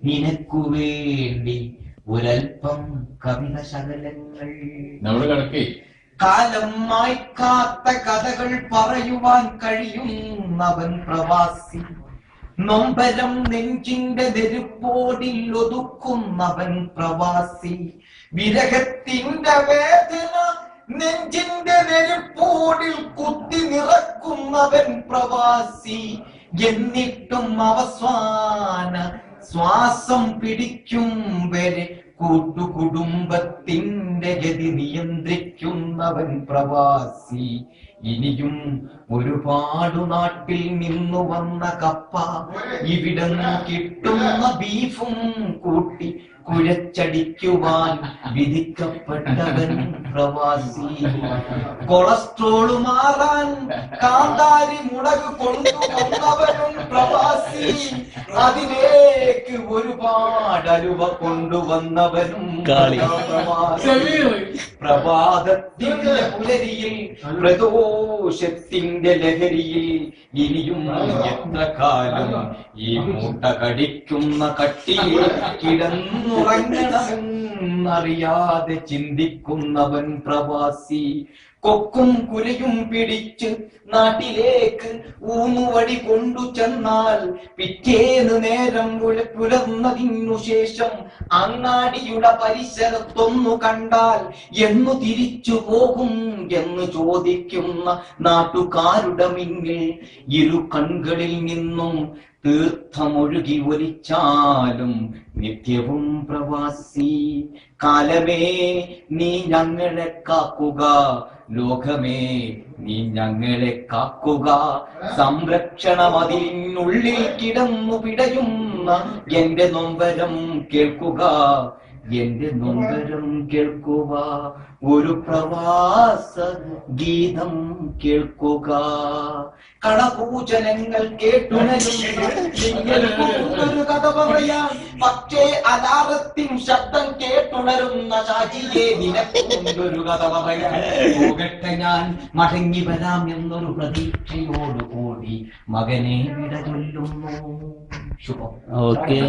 നിനക്കു വേണ്ടി ഒരൽപ്പം കവിത ശകലങ്ങൾ. നമ്മുടെ കണക്കേ കാലം മായ്ക്കാത്ത കഥകൾ പറയുവാൻ കഴിയുന്നവൻ പ്രവാസി. നൊമ്പരം നെഞ്ചിന്റെ നെരുപ്പോടിൽ ഒതുക്കുന്നവൻ പ്രവാസി. വിരഹത്തിന്റെ വേദന നെഞ്ചിന്റെ നെരുപ്പോടിൽ കുത്തി നിറക്കുന്നവൻ പ്രവാസി. എന്നിട്ടും അവസാന ശ്വാസം പിടിക്കും വരെ കൂട്ടുകുടുംബത്തിന്റെ ഗതി നിയന്ത്രിക്കുന്നവൻ പ്രവാസി. ഇനിയും ഒരുപാട് നാട്ടിൽ നിന്നു വന്ന കപ്പ ഇവിടെ കിട്ടുന്ന ബീഫും കൂട്ടി കുഴച്ചടിക്കുവാൻ വിധിക്കപ്പെട്ടവൻ പ്രവാസി. കൊളസ്ട്രോൾ മാറാൻ കാന്താരി മുളക് കൊണ്ടുവന്നവനും പ്രവാസി. അതിലേക്ക് ഒരുപാട് അലുവ കൊണ്ടുവന്നവനും പ്രവാസി. പ്രഭാതത്തിന്റെ പുലരിയിൽ പ്രദോഷത്തിന്റെ ലഹരിയിൽ ഇനിയും എത്ര കാലം ഈ മൂട്ട കടിക്കുന്ന കട്ടിയിൽ കിടന്നുറങ്ങണമെന്നറിയാതെ ചിന്തിക്കുന്നവൻ പ്രവാസി. കൊക്കും കുരയും പിടിച്ച് നാട്ടിലേക്ക് ഊന്നുവടി കൊണ്ടു ചെന്നാൽ പിറ്റേന്ന് നേരം പുലർന്നതിനു ശേഷം അങ്ങാടിയുടെ പരിസരത്തൊന്നു കണ്ടാൽ എന്നു തിരിച്ചു പോകും എന്ന് ചോദിക്കുന്ന നാട്ടുകാരുടെ മുന്നിൽ ഇരു കൺകളിൽ നിന്നും തീർത്ഥമൊഴുകി ഒലിച്ചാലും നിത്യവും പ്രവാസി. കാലമേ നീ ഞങ്ങളെ കാക്കുക, ലോകമേ നീ ഞങ്ങളെ കാക്കുക. സംരക്ഷണമതിനുള്ളിൽ കിടന്നു പിടയുന്ന എന്റെ നൊമ്പരം കേൾക്കുക, എന്റെ നൊമ്പരം കേൾക്കുക. ഒരു പ്രവാസ ഗീതം കേൾക്കുക. കടപൂജനങ്ങൾ കേട്ടുണരും ഒരു കഥ പറയാൻ. പക്ഷേ അലാറത്തിൻ ശബ്ദം കേട്ടുണരുന്ന ഷാജിയെ നിനക്കൊരു കഥ പറയാൻ. പോകട്ടെ ഞാൻ മടങ്ങി വരാം എന്നൊരു പ്രതീക്ഷയോടുകൂടി മകനെ വിട ചൊല്ലുന്നു. ശുഭം. ഓക്കെ.